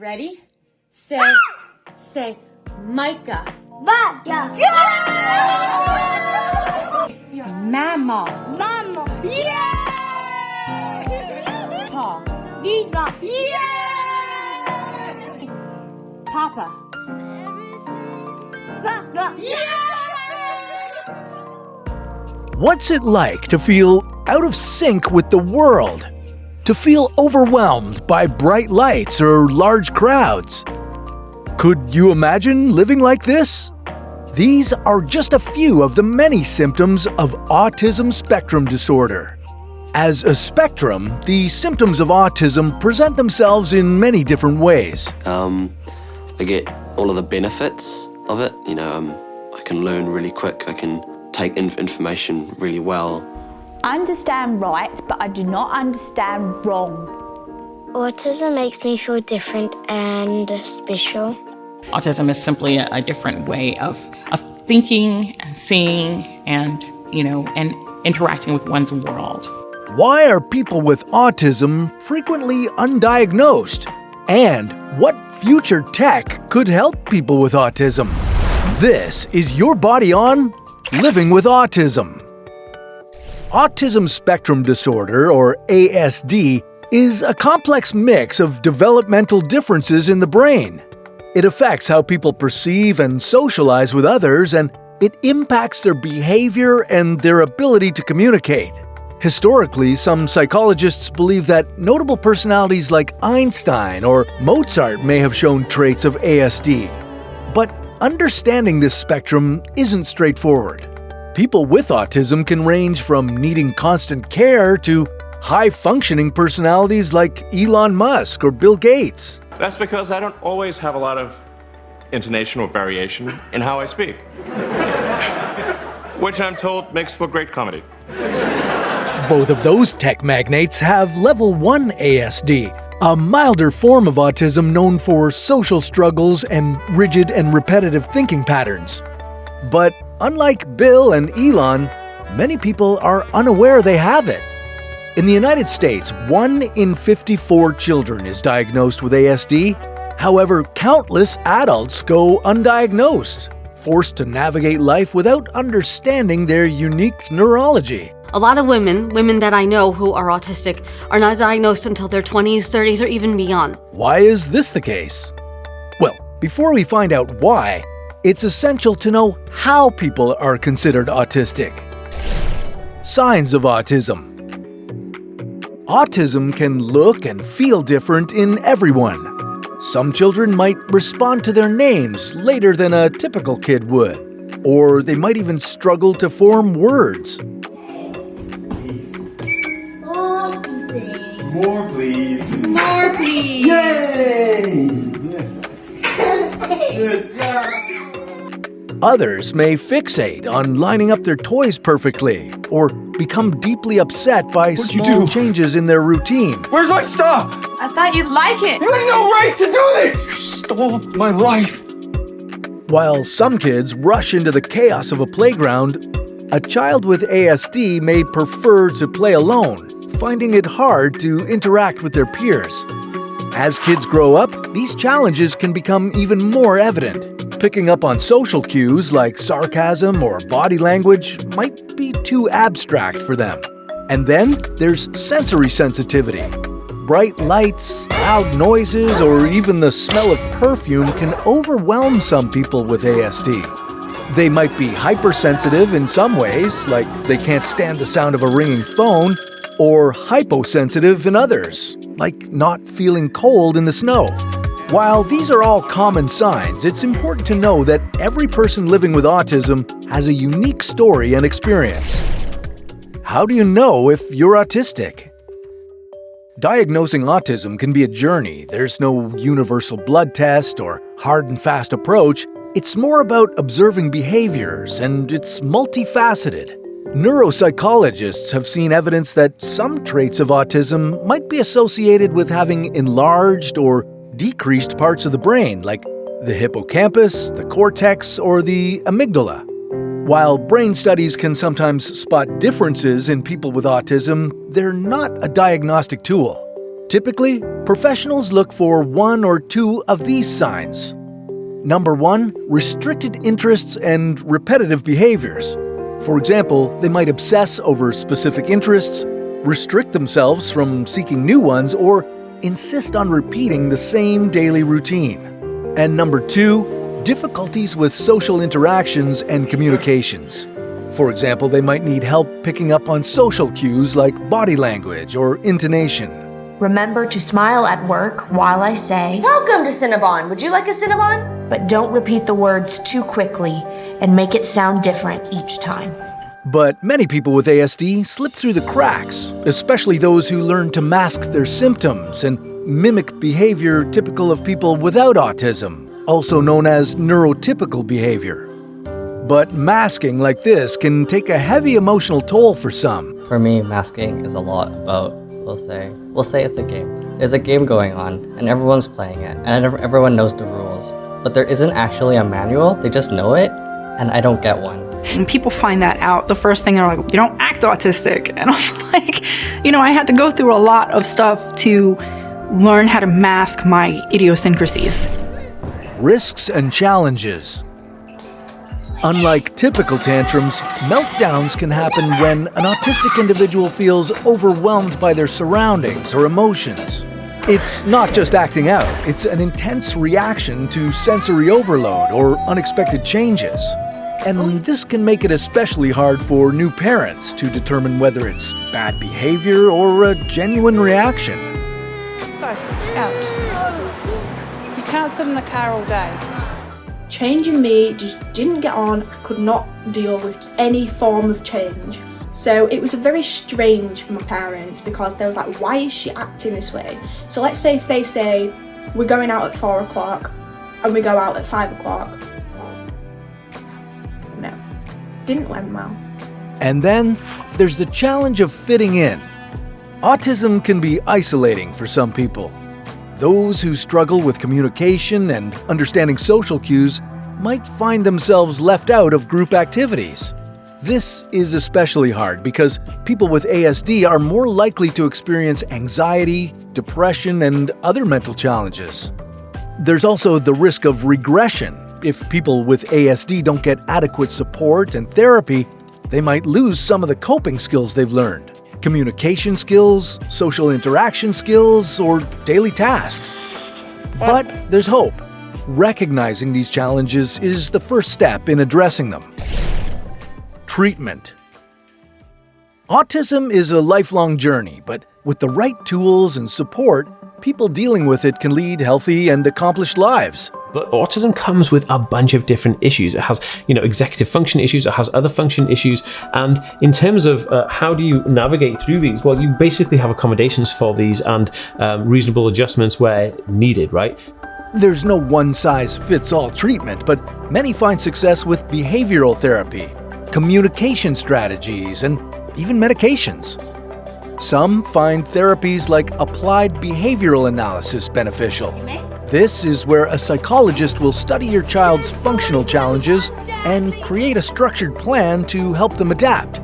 Ready? Say, Micah. Vaca. Mama. Mama. Paw. Viva. Papa. Papa. What's it like to feel out of sync with the world? To feel overwhelmed by bright lights or large crowds? Could you imagine living like this? These are just a few of the many symptoms of Autism Spectrum Disorder. As a spectrum, the symptoms of autism present themselves in many different ways. I get all of the benefits of it. I can learn really quick. I can take information really well. I understand right, but I do not understand wrong. Autism makes me feel different and special. Autism is simply a different way of thinking and seeing and interacting with one's world. Why are people with autism frequently undiagnosed? And what future tech could help people with autism? This is Your Body On Living with Autism. Autism Spectrum Disorder, or ASD, is a complex mix of developmental differences in the brain. It affects how people perceive and socialize with others, and it impacts their behavior and their ability to communicate. Historically, some psychologists believe that notable personalities like Einstein or Mozart may have shown traits of ASD. But understanding this spectrum isn't straightforward. People with autism can range from needing constant care to high-functioning personalities like Elon Musk or Bill Gates. That's because I don't always have a lot of intonation or variation in how I speak, which I'm told makes for great comedy. Both of those tech magnates have level 1 ASD, a milder form of autism known for social struggles and rigid and repetitive thinking patterns. But unlike Bill and Elon, many people are unaware they have it. In the United States, 1 in 54 children is diagnosed with ASD. However, countless adults go undiagnosed, forced to navigate life without understanding their unique neurology. A lot of women that I know who are autistic are not diagnosed until their 20s, 30s, or even beyond. Why is this the case? Well, before we find out why, it's essential to know how people are considered autistic. Signs of autism. Autism can look and feel different in everyone. Some children might respond to their names later than a typical kid would, or they might even struggle to form words. More, please. More, please. Yay! Good job. Others may fixate on lining up their toys perfectly, or become deeply upset by small changes in their routine. Where's my stuff? I thought you'd like it. You had no right to do this! You stole my life. While some kids rush into the chaos of a playground, a child with ASD may prefer to play alone, finding it hard to interact with their peers. As kids grow up, these challenges can become even more evident. Picking up on social cues like sarcasm or body language might be too abstract for them. And then there's sensory sensitivity. Bright lights, loud noises, or even the smell of perfume can overwhelm some people with ASD. They might be hypersensitive in some ways, like they can't stand the sound of a ringing phone, or hyposensitive in others, like not feeling cold in the snow. While these are all common signs, it's important to know that every person living with autism has a unique story and experience. How do you know if you're autistic? Diagnosing autism can be a journey. There's no universal blood test or hard and fast approach. It's more about observing behaviors, and it's multifaceted. Neuropsychologists have seen evidence that some traits of autism might be associated with having enlarged or decreased parts of the brain, like the hippocampus, the cortex, or the amygdala. While brain studies can sometimes spot differences in people with autism, they're not a diagnostic tool. Typically, professionals look for one or two of these signs. Number 1, restricted interests and repetitive behaviors. For example, they might obsess over specific interests, restrict themselves from seeking new ones, or insist on repeating the same daily routine. And number 2, difficulties with social interactions and communications. For example, they might need help picking up on social cues like body language or intonation. Remember to smile at work while I say, "Welcome to Cinnabon. Would you like a Cinnabon?" But don't repeat the words too quickly and make it sound different each time. But many people with ASD slip through the cracks, especially those who learn to mask their symptoms and mimic behavior typical of people without autism, also known as neurotypical behavior. But masking like this can take a heavy emotional toll for some. For me, masking is a lot about, we'll say it's a game. There's a game going on, and everyone's playing it, and everyone knows the rules. But there isn't actually a manual, they just know it, and I don't get one. And people find that out, the first thing they're like, "You don't act autistic." And I'm like, I had to go through a lot of stuff to learn how to mask my idiosyncrasies. Risks and challenges. Unlike typical tantrums, meltdowns can happen when an autistic individual feels overwhelmed by their surroundings or emotions. It's not just acting out, it's an intense reaction to sensory overload or unexpected changes. And this can make it especially hard for new parents to determine whether it's bad behavior or a genuine reaction. So, out. You can't sit in the car all day. Change in me just didn't get on. I could not deal with any form of change. So it was very strange for my parents because they was like, why is she acting this way? So let's say if they say, we're going out at 4 o'clock and we go out at 5 o'clock. No, didn't went well. And then there's the challenge of fitting in. Autism can be isolating for some people. Those who struggle with communication and understanding social cues might find themselves left out of group activities. This is especially hard because people with ASD are more likely to experience anxiety, depression, and other mental challenges. There's also the risk of regression. If people with ASD don't get adequate support and therapy, they might lose some of the coping skills they've learned. Communication skills, social interaction skills, or daily tasks. But there's hope. Recognizing these challenges is the first step in addressing them. Treatment. Autism is a lifelong journey, but with the right tools and support, people dealing with it can lead healthy and accomplished lives. But autism comes with a bunch of different issues. It has, executive function issues, it has other function issues. And in terms of how do you navigate through these? Well, you basically have accommodations for these and reasonable adjustments where needed, right? There's no one-size-fits-all treatment, but many find success with behavioral therapy, communication strategies, and even medications. Some find therapies like applied behavioral analysis beneficial. This is where a psychologist will study your child's functional challenges and create a structured plan to help them adapt.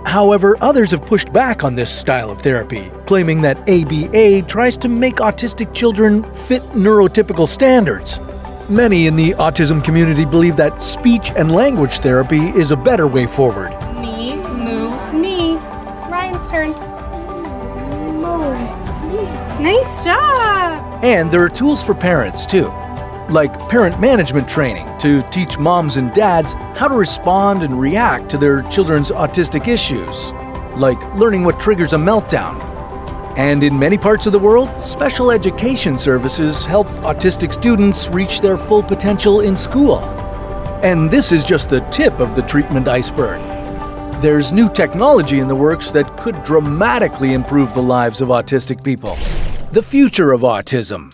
However, others have pushed back on this style of therapy, claiming that ABA tries to make autistic children fit neurotypical standards. Many in the autism community believe that speech and language therapy is a better way forward. Me, moo, me. Ryan's turn. Nice job! And there are tools for parents too, like parent management training to teach moms and dads how to respond and react to their children's autistic issues, like learning what triggers a meltdown. And in many parts of the world, special education services help autistic students reach their full potential in school. And this is just the tip of the treatment iceberg. There's new technology in the works that could dramatically improve the lives of autistic people. The future of autism.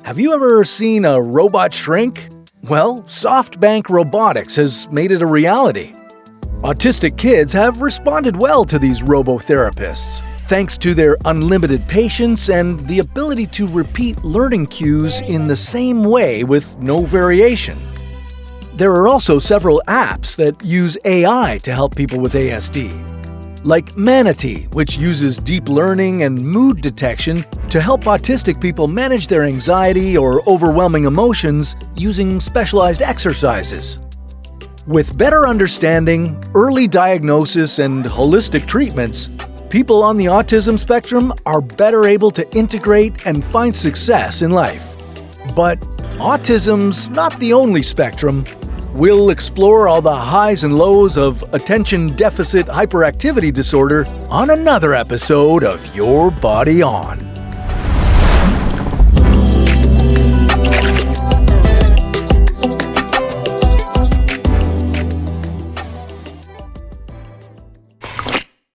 Have you ever seen a robot shrink? Well, SoftBank Robotics has made it a reality. Autistic kids have responded well to these robotherapists, thanks to their unlimited patience and the ability to repeat learning cues in the same way with no variation. There are also several apps that use AI to help people with ASD. like Manatee, which uses deep learning and mood detection to help autistic people manage their anxiety or overwhelming emotions using specialized exercises. With better understanding, early diagnosis, and holistic treatments, people on the autism spectrum are better able to integrate and find success in life. But autism's not the only spectrum. We'll explore all the highs and lows of attention deficit hyperactivity disorder on another episode of Your Body On.